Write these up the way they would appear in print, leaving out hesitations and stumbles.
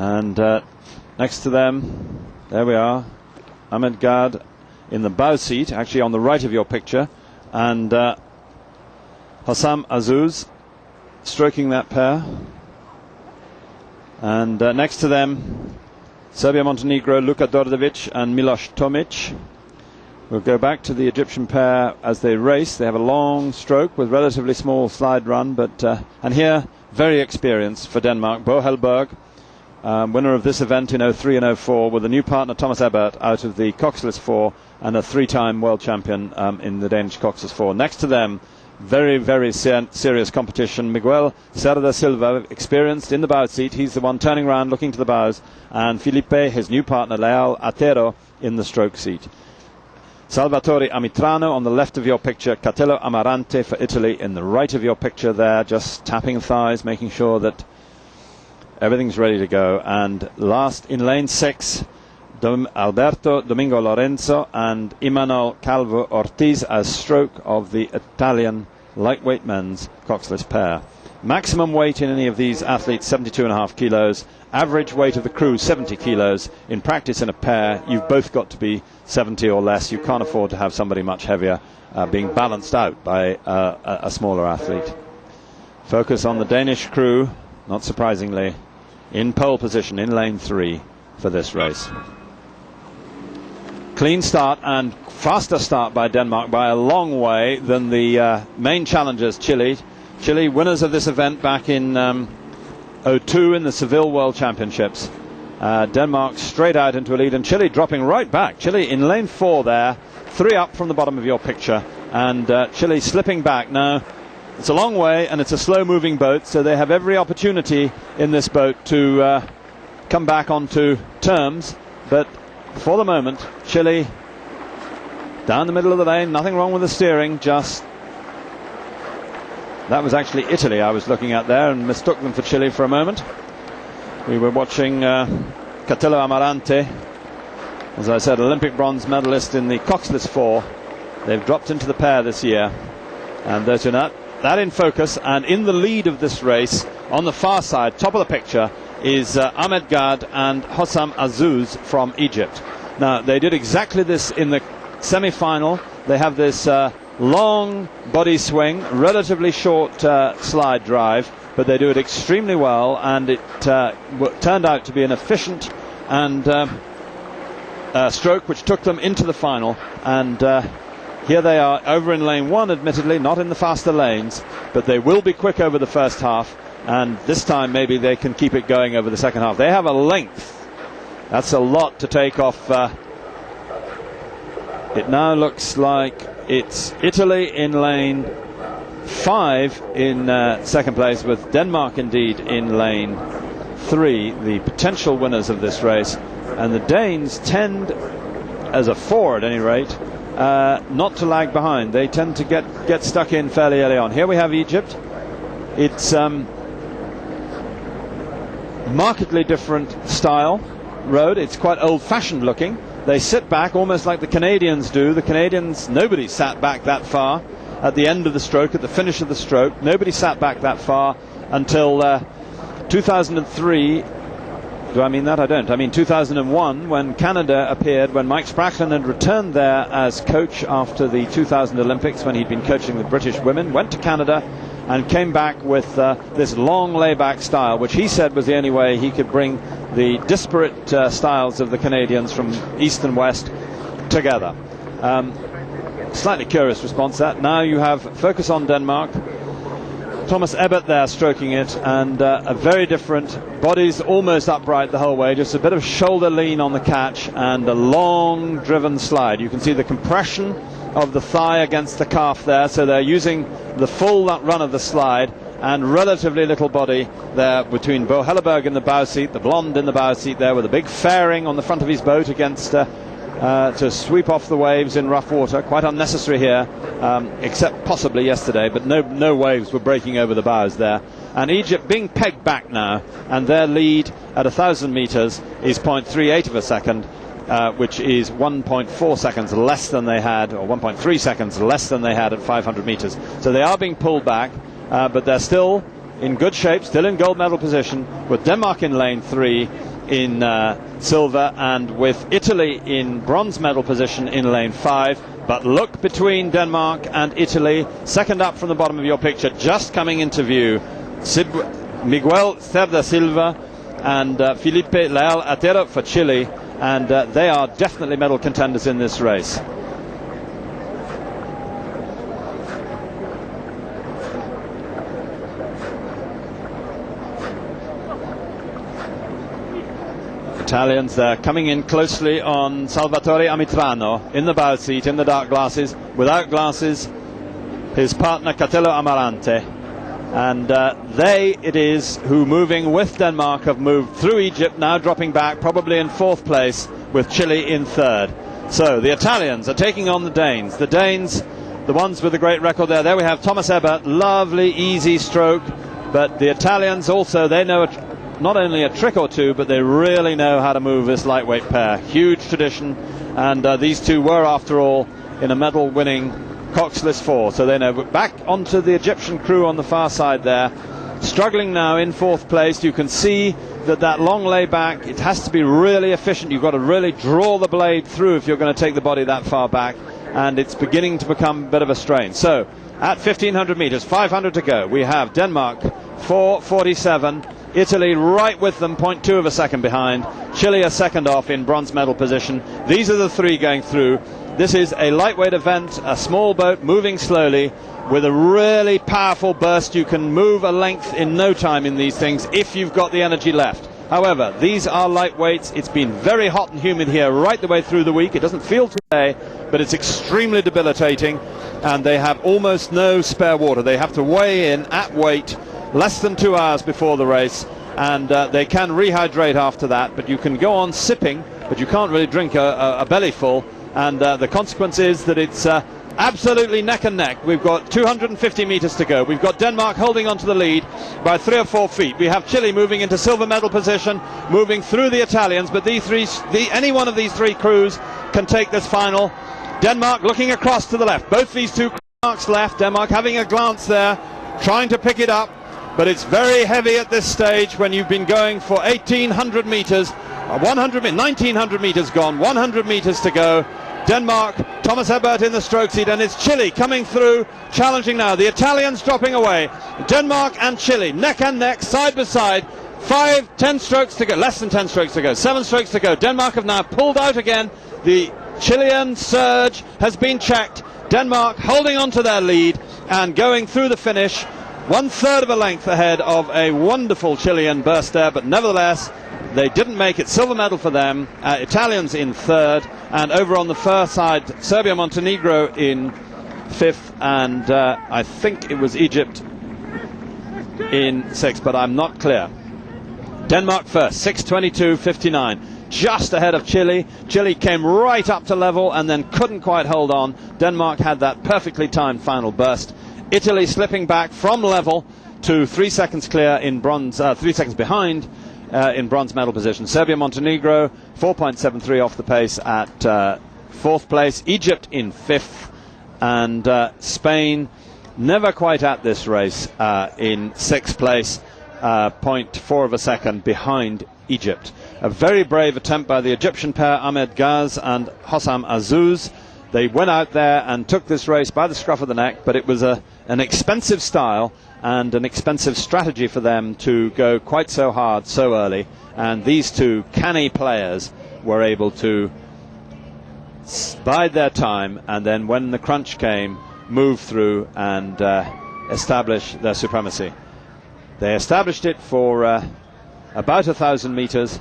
And next to them, there we are, Ahmed Gad in the bow seat, actually on the right of your picture, and Hossam Azuz stroking that pair. And next to them, Serbia Montenegro, Luka Dordovic and Miloš Tomic. We'll go back to the Egyptian pair as they race. They have a long stroke with relatively small slide run, but and here very experienced for Denmark, Bo Hellberg, winner of this event in 03 and 04, with a new partner Thomas Ebert out of the Coxless 4 and a 3-time world champion in the Danish Coxless 4. Next to them, very, very serious competition, Miguel Cerda Silva, experienced in the bow seat. He's the one turning around looking to the bows, and Felipe, his new partner, Leal Atero, in the stroke seat. Salvatore Amitrano on the left of your picture, Catello Amarante for Italy in the right of your picture there, just tapping thighs, making sure that everything's ready to go. And last in lane 6, Alberto Domingo Lorenzo and Imanol Calvo Ortiz as stroke of the Italian lightweight men's Coxless pair. Maximum weight in any of these athletes, 72.5 kilos. Average weight of the crew, 70 kilos. In practice in a pair, you've both got to be 70 or less. You can't afford to have somebody much heavier being balanced out by a smaller athlete. Focus on the Danish crew, not surprisingly, in pole position in lane 3 for this race. Clean start and faster start by Denmark by a long way than the main challengers, Chile. Chile, winners of this event back in 02 in the Seville World Championships. Denmark straight out into a lead, and Chile dropping right back. Chile in lane 4 there, 3 up from the bottom of your picture, and Chile slipping back. Now, it's a long way and it's a slow-moving boat, so they have every opportunity in this boat to come back onto terms, but for the moment, Chile down the middle of the lane, nothing wrong with the steering, just that was actually Italy I was looking at there and mistook them for Chile for a moment. We were watching Catello Amarante, as I said, Olympic bronze medalist in the Coxless 4. They've dropped into the pair this year, and there's that in focus, and in the lead of this race on the far side, top of the picture, is Ahmed Gad and Hossam Azuz from Egypt. Now, they did exactly this in the semi-final. They have this long body swing, relatively short slide drive, but they do it extremely well, and it turned out to be an efficient and stroke which took them into the final. And here they are over in lane 1, admittedly not in the faster lanes, but they will be quick over the first half, and this time maybe they can keep it going over the second half. They have a length. That's a lot to take off. It now looks like it's Italy in lane 5 in second place, with Denmark indeed in lane 3, the potential winners of this race. And the Danes tend, as a 4 at any rate, not to lag behind. They tend to get stuck in fairly early on. Here we have Egypt. It's markedly different style road. It's quite old-fashioned looking. They sit back almost like the Canadians do. The Canadians, nobody sat back that far at the end of the stroke, at the finish of the stroke. Nobody sat back that far until 2003. Do I mean that? I don't. I mean 2001, when Canada appeared, when Mike Spracklin had returned there as coach after the 2000 Olympics, when he'd been coaching the British women, went to Canada and came back with this long layback style, which he said was the only way he could bring the disparate styles of the Canadians from east and west together. Slightly curious response that. Now you have focus on Denmark. Thomas Ebert there stroking it, and a very different, bodies almost upright the whole way, just a bit of shoulder lean on the catch and a long driven slide. You can see the compression of the thigh against the calf there, so they're using the full run of the slide, and relatively little body there between Bo Helleberg in the bow seat, the blonde in the bow seat there with a big fairing on the front of his boat against to sweep off the waves in rough water. Quite unnecessary here, except possibly yesterday, but no waves were breaking over the bows there. And Egypt being pegged back now, and their lead at 1,000 meters is 0.38 of a second, which is 1.4 seconds less than they had, or 1.3 seconds less than they had at 500 meters. So they are being pulled back, but they're still in good shape, still in gold medal position, with Denmark in lane 3, in silver, and with Italy in bronze medal position in lane 5. But look between Denmark and Italy, second up from the bottom of your picture, just coming into view, Miguel Cerda Silva and Felipe Leal Atero for Chile, and they are definitely medal contenders in this race. Italians there coming in closely on Salvatore Amitrano in the bow seat, in the dark glasses. Without glasses, his partner Catello Amarante. And they it is who, moving with Denmark, have moved through Egypt, now dropping back probably in 4th place with Chile in 3rd. So the Italians are taking on the Danes. The Danes, the ones with the great record there. There we have Thomas Ebert, lovely easy stroke. But the Italians also, they know not only a trick or two, but they really know how to move this lightweight pair. Huge tradition, and these two were, after all, in a medal winning Coxless 4, so they know. But back onto the Egyptian crew on the far side there, struggling now in 4th place. You can see that long lay back, it has to be really efficient. You've got to really draw the blade through if you're going to take the body that far back, and it's beginning to become a bit of a strain. So at 1500 meters, 500 to go, we have Denmark 4:47, Italy right with them, 0.2 of a second behind, Chile a second off in bronze medal position. These are the three going through. This is a lightweight event, a small boat moving slowly with a really powerful burst. You can move a length in no time in these things if you've got the energy left. However, these are lightweights. It's been very hot and humid here right the way through the week. It doesn't feel today, but it's extremely debilitating, and they have almost no spare water. They have to weigh in at weight less than 2 hours before the race, and they can rehydrate after that, but you can go on sipping, but you can't really drink a belly full, and the consequence is that it's absolutely neck and neck. We've got 250 meters to go. We've got Denmark holding on to the lead by 3 or 4 feet. We have Chile moving into silver medal position, moving through the Italians, but any one of these three crews can take this final. Denmark looking across to the left. Both these two Denmark's left. Denmark having a glance there, trying to pick it up, but it's very heavy at this stage when you've been going for 1800 meters, 1900 meters gone, 100 meters to go. Denmark, Thomas Ebert in the stroke seat, and it's Chile coming through, challenging now. The Italians dropping away. Denmark and Chile, neck and neck, side by side. 10 strokes to go, less than 10 strokes to go, 7 strokes to go. Denmark have now pulled out again. The Chilean surge has been checked. Denmark holding on to their lead and going through the finish. 1/3 of a length ahead of a wonderful Chilean burst there, but nevertheless they didn't make it. Silver medal for them. Italians in 3rd, and over on the far side, Serbia Montenegro in 5th, and I think it was Egypt in 6th, but I'm not clear. Denmark first, 6:22.59, just ahead of Chile. Chile came right up to level and then couldn't quite hold on. Denmark had that perfectly timed final burst. Italy slipping back from level to 3 seconds clear in bronze, 3 seconds behind in bronze medal position. Serbia Montenegro 4.73 off the pace at 4th place. Egypt in 5th, and Spain never quite at this race in 6th place, 0.4 of a second behind Egypt. A very brave attempt by the Egyptian pair, Ahmed Gaz and Hossam Azzouz. They went out there and took this race by the scruff of the neck, but it was an expensive style and an expensive strategy for them to go quite so hard so early, and these two canny players were able to bide their time, and then when the crunch came, move through and establish their supremacy. They established it for about 1,000 meters,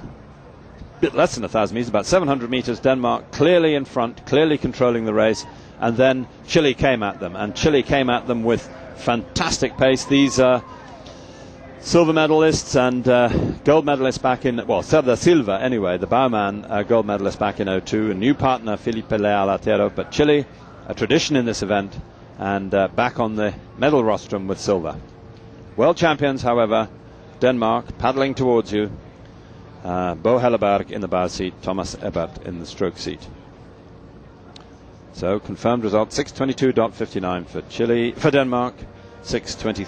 bit less than 1,000 meters, about 700 meters. Denmark clearly in front, clearly controlling the race, and then Chile came at them, and Chile came at them with fantastic pace. These are silver medalists and gold medalists back in, well, Cerda Silva anyway, the bowman, gold medalist back in 02, a new partner, Felipe Leal Atero, but Chile, a tradition in this event, and back on the medal rostrum with silver. World champions, however, Denmark paddling towards you. Bo Helleberg in the bow seat, Thomas Ebert in the stroke seat. So confirmed result 6:22.59 for Denmark, 6:23.